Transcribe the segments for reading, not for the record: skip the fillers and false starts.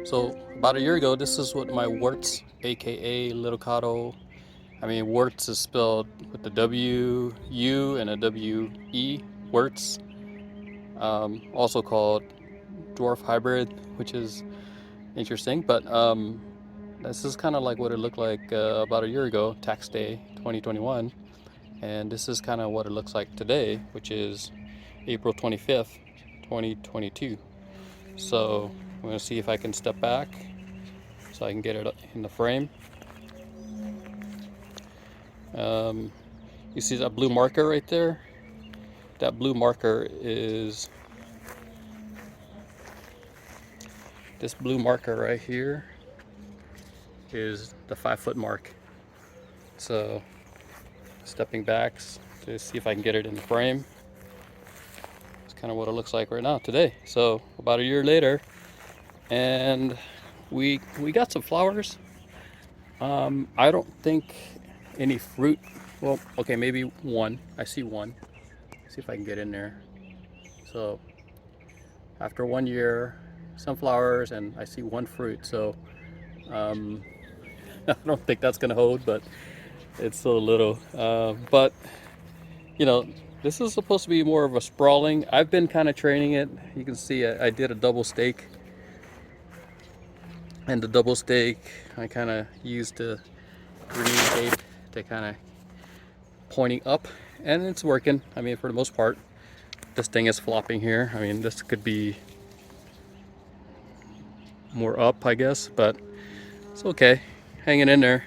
So about a year ago, this is what my Wurtz, aka Littlecado. I mean, Wurtz is spelled with the W-U and a W-E, Wurtz. Also called dwarf hybrid, which is interesting. But this is kind of like what it looked like about a year ago, tax day 2021. And this is kind of what it looks like today, which is April 25th, 2022. So I'm going to see if I can step back so I can get it in the frame. You see that blue marker right there? That blue marker is this blue marker right here is the 5-foot mark. So stepping back to see if I can get it in the frame. It's kind of what it looks like right now today. So about a year later, and we got some flowers. I don't think any fruit. Well, okay, maybe one. I see one. See if I can get in there. So after 1 year, some flowers, and I see one fruit. So I don't think that's gonna hold, but it's still a little. But you know, this is supposed to be more of a sprawling. I've been kind of training it. You can see I did a double stake, and the double stake I kind of used the green tape to kind of pointing up, and it's working. I mean, for the most part. This thing is flopping here. I mean, this could be more up, I guess, but it's okay, hanging in there.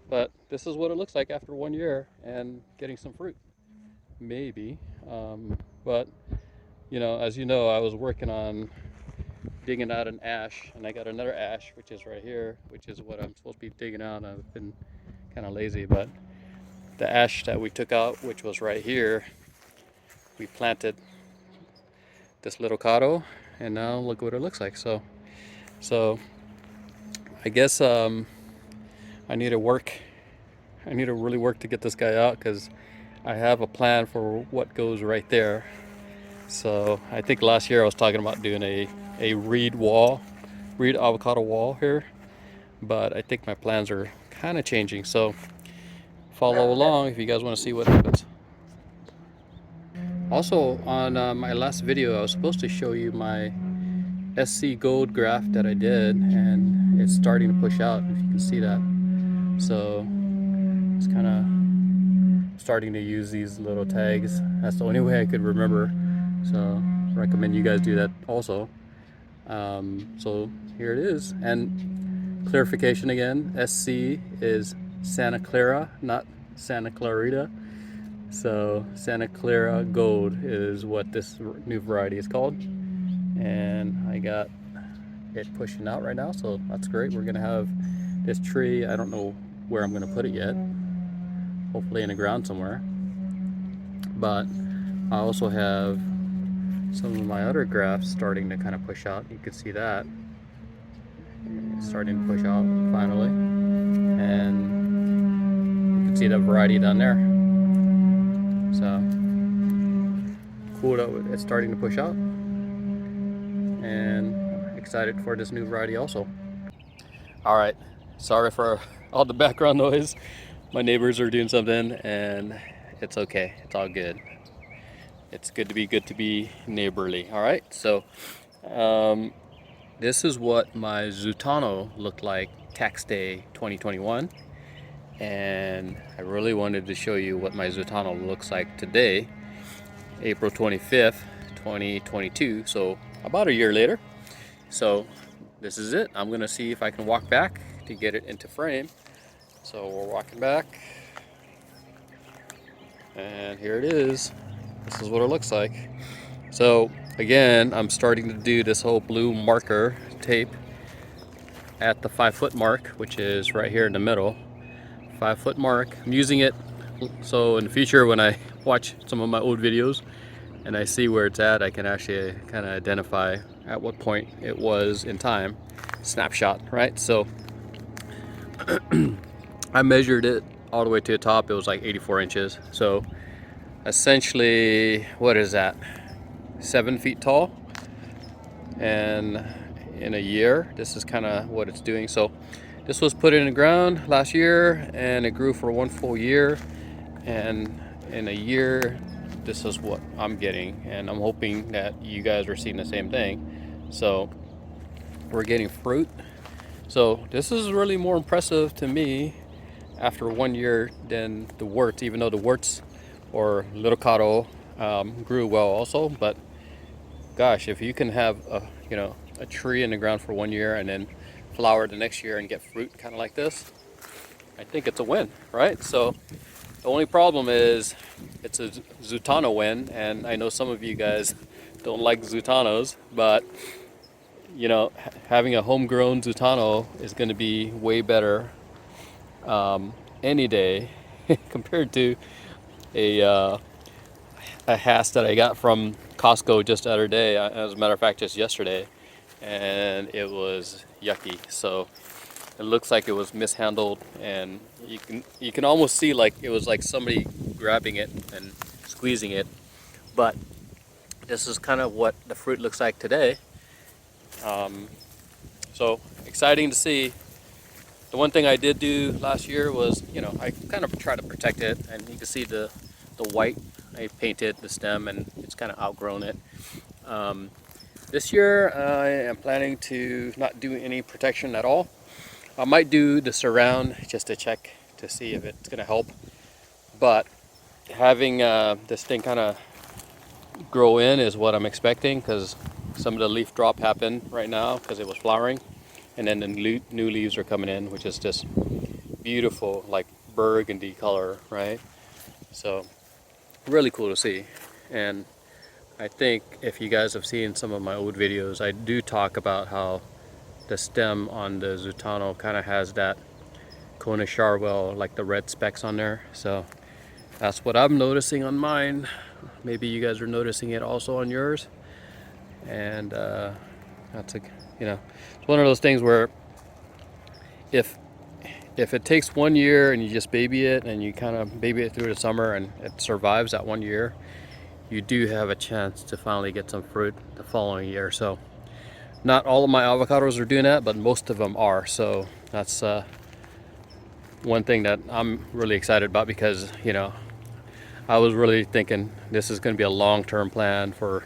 But this is what it looks like after 1 year and getting some fruit, maybe. But you know, as you know, I was working on digging out an ash, and I got another ash, which is right here, which is what I'm supposed to be digging out. I've been kind of lazy, but the ash that we took out, which was right here, we planted this little cado, and now look what it looks like. So I guess I need to work. I need to really work to get this guy out, because I have a plan for what goes right there. So I think last year I was talking about doing a reed avocado wall here, but I think my plans are kind of changing. So follow along if you guys want to see what happens. Also, on my last video, I was supposed to show you my SC gold graft that I did, and it's starting to push out, if you can see that. So it's kind of starting to use these little tags. That's the only way I could remember, so recommend you guys do that also. So here it is, and clarification again, SC is Santa Clara, not Santa Clarita. So Santa Clara Gold is what this new variety is called, and I got it pushing out right now, so that's great. We're gonna have this tree, I don't know where I'm gonna put it yet, hopefully in the ground somewhere, but I also have some of my other grafts starting to kind of push out. You can see that it's starting to push out finally, and you can see the variety down there. So cool that it's starting to push out, and I'm excited for this new variety also. All right, sorry for all the background noise. My neighbors are doing something, and it's okay. It's all good. It's good to be neighborly. All right, so this is what my Zutano looked like tax day 2021. And I really wanted to show you what my Zutano looks like today, April 25th, 2022. So about a year later. So this is it. I'm gonna see if I can walk back to get it into frame. So we're walking back, and here it is. This is what it looks like. So again, I'm starting to do this whole blue marker tape at the 5-foot mark, which is right here in the middle. 5-foot mark. I'm using it so in the future when I watch some of my old videos and I see where it's at, I can actually kind of identify at what point it was in time. Snapshot, right? So I measured it all the way to the top. It was like 84 inches. So essentially, what is that? 7 feet tall. And in a year. This is kind of what it's doing. So this was put in the ground last year and it grew for 1 full year, and in a year this is what I'm getting, and I'm hoping that you guys are seeing the same thing. So we're getting fruit. So this is really more impressive to me after 1 year than the Wurtz, even though the Wurtz or Littlecado grew well also. But gosh, if you can have a tree in the ground for 1 year and then flower the next year and get fruit kind of like this, I think it's a win, right? So the only problem is it's a Zutano win, and I know some of you guys don't like Zutanos, but having a homegrown Zutano is going to be way better any day compared to a hass that I got from Costco just the other day, as a matter of fact just yesterday, and it was yucky. So it looks like it was mishandled, and you can almost see like it was like somebody grabbing it and squeezing it. But this is kind of what the fruit looks like today. So exciting to see. The one thing I did do last year was, I kind of tried to protect it, and you can see the white. I painted the stem and it's kind of outgrown it. This year I am planning to not do any protection at all. I might do the surround just to check to see if it's going to help. But having this thing kind of grow in is what I'm expecting, because some of the leaf drop happened right now because it was flowering, and then the new leaves are coming in, which is just beautiful, like burgundy color, right? So really cool to see. And I think if you guys have seen some of my old videos, I do talk about how the stem on the Zutano kind of has that Kona Charwell, like the red specks on there. So that's what I'm noticing on mine. Maybe you guys are noticing it also on yours. And that's it's one of those things where if it takes 1 year and you just baby it and you kind of baby it through the summer and it survives that 1 year, you do have a chance to finally get some fruit the following year. So not all of my avocados are doing that, but most of them are. So that's one thing that I'm really excited about, because I was really thinking this is going to be a long-term plan for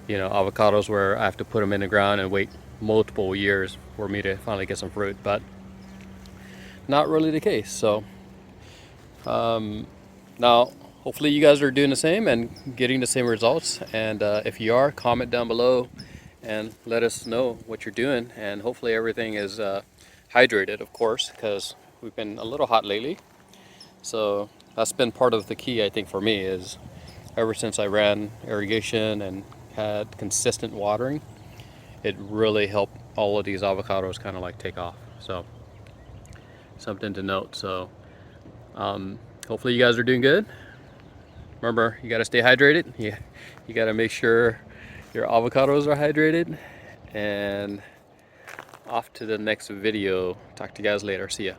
avocados, where I have to put them in the ground and wait multiple years for me to finally get some fruit. But not really the case. So now hopefully you guys are doing the same and getting the same results, and if you are, comment down below and let us know what you're doing. And hopefully everything is hydrated, of course, because we've been a little hot lately. So that's been part of the key, I think, for me, is ever since I ran irrigation and had consistent watering, it really helped all of these avocados kind of like take off. So something to note. So hopefully you guys are doing good. Remember, you got to stay hydrated. You got to make sure your avocados are hydrated. And off to the next video. Talk to you guys later. See ya.